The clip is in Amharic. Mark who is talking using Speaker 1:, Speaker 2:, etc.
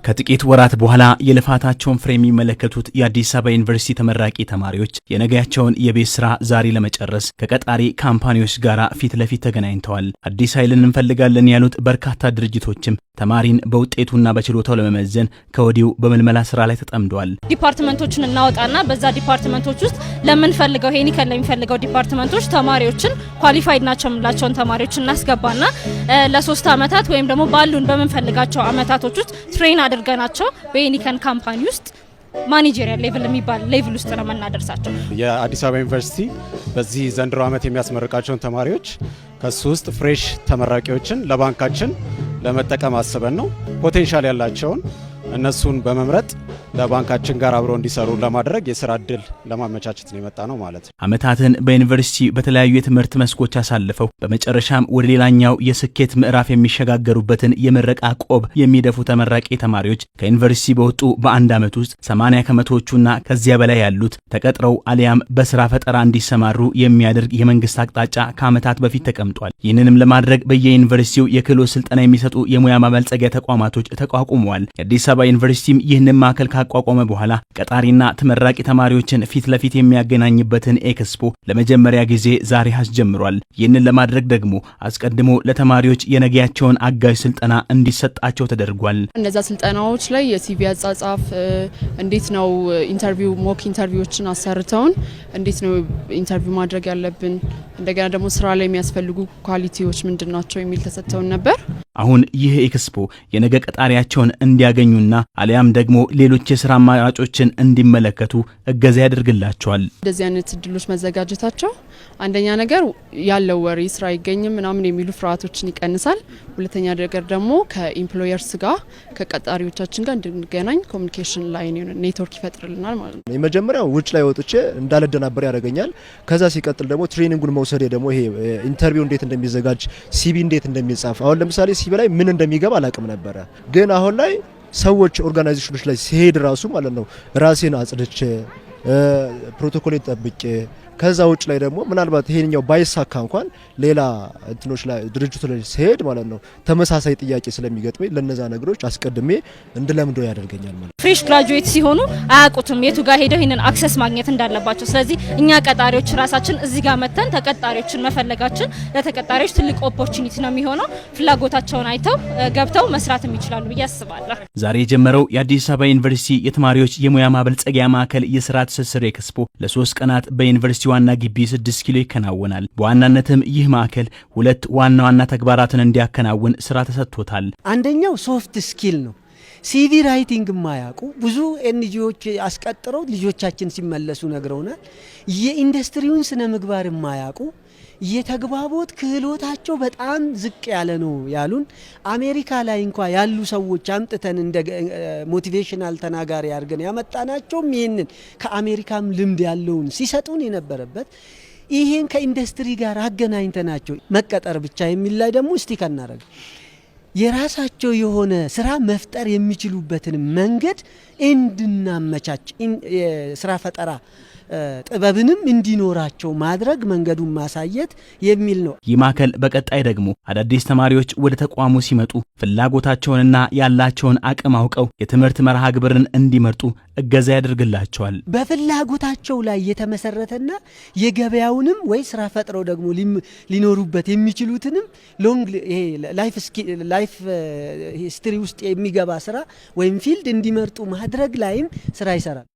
Speaker 1: ከጥቂት ወራት በኋላ የልፋታቸውን ፍሬ የሚመለከቱት የአዲስ አበባ ዩኒቨርሲቲ ተመራቂ ተማሪዎች የነገያቸውን የቤት ስራ ዛሬ ለመጨረስ ከቀጣሪ ካምፓኒዎች ጋር ፊት ለፊት ተገናኝተዋል። አዲስ ኃይልን እንፈልጋለን ያሉት በርካታ ድርጅቶችም ተማሪን በውጤቱና በችሎታው ለመመዘን ከወዲሁ በመልመላ ስራ ላይ ተጠምደዋል።
Speaker 2: ዲፓርትመንቶችን እናወጣና በዛ ዲፓርትመንቶች ውስጥ ለምንፈልገው ሄኒከል ለሚፈልገው ዲፓርትመንቶች ተማሪዎችን ኳሊፋይድ ናቸው የምንላቸውን ተማሪዎች እናስገባና ለሶስት አመታት ወይም ደግሞ ባሉን በመንፈልጋቸው አመታቶች ውስጥ ትሬን አድርገናቸው በሄኒከን ካምፓኒ ውስጥ ማኔጀሪያል ሌቭል የሚባል ሌቭል ውስጥ ነው የምናደርሳቸው።
Speaker 3: የአዲስ አበባ ዩኒቨርሲቲ በዚህ ዘንድሮ አመት የሚያስመርቃቸውን ተማሪዎች ከሱ ውስጥ ፍሬሽ ተመራቂዎችን ለባንካችን ለመጠቀም አስበን ነው። ፖቴንሻል ያላቸውን እነሱን በመምረጥ ለባንካችን ጋር አብረው እንዲሰሩ ለማድረግ የሥራ ዕድል ለማመቻቸት ነው የመጣ ነው ማለት ነው።
Speaker 1: አመታትን በዩኒቨርሲቲ በተለያዩ የትምህርት መስኮች አሳልፈው በመጨረሻም ወደ ሌላኛው የስኬት ምዕራፍ የሚሸጋገሩበትን የምረቃ ቆብ የሚደፉ ተመራቂ ተማሪዎች ከዩኒቨርሲቲ በወጡ በአንድ አመት ውስጥ 80 ከመቶዎቹና ከዚያ በላይ ያሉት ተቀጥረው አሊያም በስራ ፈጠራ እንዲሰማሩ የሚያደርግ የመንግስት አቅጣጫ ከአመታት በፊት ተቀምጧል። ይህንንም ለማድረግ በየዩኒቨርሲቲው የክህሎት ስልጠና የሚሰጡ የሙያ ማበልጸጊያ ተቋማቶች ተቋቁመዋል። የአዲስ አበባ ዩኒቨርሲቲም ይህንን ማዕከል ካቋቋመ በኋላ ቀጣሪና ተመራቂ ተማሪዎችን ፊት ለፊት የሚያገናኝበትን ኤክስፖ ለመጀመሪያ ጊዜ ዛሬ አስጀምሯል። ይህንን ለማድረግ ደግሞ አስቀድሞ ለተማሪዎች የነገያቸውን አጋዥ ስልጠና እንዲሰጣቸው ተደርጓል።
Speaker 4: እነዛ ስልጠናዎች ላይ የሲቪ አጻጻፍ እንዴት ነው ኢንተርቪው ሞክ ኢንተርቪዎችን አሰርተውን እንዴት ነው ኢንተርቪው ማድረግ ያለብን፣ እንደገና ደግሞ ስራ ላይ የሚያስፈልጉ ኳሊቲዎች ምንድናቸው የሚል ተሰጥተውን ነበር።
Speaker 1: አሁን ይህ ኤክስፖ የነገ ቀጣሪያቸውን እንዲያገኙና አሊያም ደግሞ ሌሎች የሥራ አማራጮችን እንዲመለከቱ እገዛ ያደርግላቸዋል።
Speaker 4: እንደዚህ አይነት እድሎች መዘጋጀታቸው አንደኛ ነገር ያለው ወሬ ስራ አይገኝም ምናምን የሚሉ ፍርሃቶችን ይቀንሳል። ሁለተኛ ነገር ደግሞ ከኢምፕሎየርስ ጋር ከቀጣሪዎቻችን ጋር እንድንገናኝ ኮሚኒኬሽን ላይን ኔትወርክ ይፈጥርልናል ማለት ነው።
Speaker 5: የመጀመሪያው ውጭ ላይ ወጥቼ እንዳልደናበር ያደርገኛል። ከዛ ሲቀጥል ደግሞ ትሬኒንጉን መውሰድ ደግሞ ይሄ ኢንተርቪው እንዴት እንደሚዘጋጅ ሲቪ እንዴት እንደሚጻፍ አሁን ለምሳሌ ሲቪ ላይ ምን እንደሚገባ አላቅም ነበረ። ግን አሁን ላይ ሰዎች ኦርጋናይዜሽኖች ላይ ሲሄድ ራሱ ማለት ነው ራሴን አጽድቼ ፕሮቶኮልን ጠብቄ ከዛ ውጭ ላይ ደግሞ ምናልባት ይሄኛው ባይሳካ እንኳን ሌላ እንትኖች ላይ ድርጅቱ ላይ ሲሄድ ማለት ነው ተመሳሳይ ጥያቄ ስለሚገጥመኝ ለነዛ ነገሮች አስቀድሜ እንድለምደው ያደርገኛል ማለት ነው።
Speaker 2: ፍሬሽ ግራጁዌት ሲሆኑ አያውቁትም የቱ ጋር ሄደው ይሄንን አክሰስ ማግኘት እንዳለባቸው። ስለዚህ እኛ ቀጣሪዎች ራሳችን እዚህ ጋር መተን ተቀጣሪዎችን መፈለጋችን ለተቀጣሪዎች ትልቅ ኦፖርቹኒቲ ነው የሚሆነው። ፍላጎታቸውን አይተው ገብተው መስራትም ይችላሉ ብዬ አስባለሁ።
Speaker 1: ዛሬ የጀመረው የአዲስ አበባ ዩኒቨርሲቲ የተማሪዎች የሙያ ማበልጸጊያ ማዕከል የሥራ ትስስር ኤክስፖ ለ3 ቀናት በዩኒቨርሲቲ ዋና ግቢ 6 ኪሎ ይከናወናል። በዋናነትም ይህ ማዕከል ሁለት ዋና ተግባራትን እንዲያከናውን ስራ ተሰጥቶታል።
Speaker 6: አንደኛው ሶፍት ስኪል ነው። ሲቪ ራይቲንግ ማያውቁ ብዙ ኤንጂኦዎች አስቀጥረው ልጆቻችን ሲመለሱ ነግረውናል። የኢንዱስትሪውን ስነ ምግባር ማያውቁ የተግባቦት ክህሎታቸው በጣም ዝቅ ያለ ነው ያሉን። አሜሪካ ላይ እንኳን ያሉ ሰዎች አምጥተን እንደ ሞቲቬሽናል ተናጋሪ አድርገን ያመጣናቸውም ይህንን ከአሜሪካም ልምድ ያለውን ሲሰጡን የነበረበት ይሄን ከኢንዱስትሪ ጋር አገናኝተናቸው መቀጠር ብቻ የሚል ላይ ደግሞ ስቲክ እናደርግ የራሳቸው የሆነ ስራ መፍጠር የሚችሉበትን መንገድ እንድናመቻች የስራ ፈጠራ ጥበብንም እንዲኖራቸው ማድረግ መንገዱን ማሳየት የሚል ነው።
Speaker 1: ይህ ማዕከል በቀጣይ ደግሞ አዳዲስ ተማሪዎች ወደ ተቋሙ ሲመጡ ፍላጎታቸውንና ያላቸውን አቅም አውቀው የትምህርት መርሃ ግብርን እንዲመርጡ እገዛ ያደርግላቸዋል።
Speaker 6: በፍላጎታቸው ላይ የተመሰረተና የገበያውንም ወይ ስራ ፈጥረው ደግሞ ሊኖሩበት የሚችሉትንም ሎንግ ላይፍ ሂስትሪ ውስጥ የሚገባ ስራ ወይም ፊልድ እንዲመርጡ ማድረግ ላይም ስራ ይሰራል።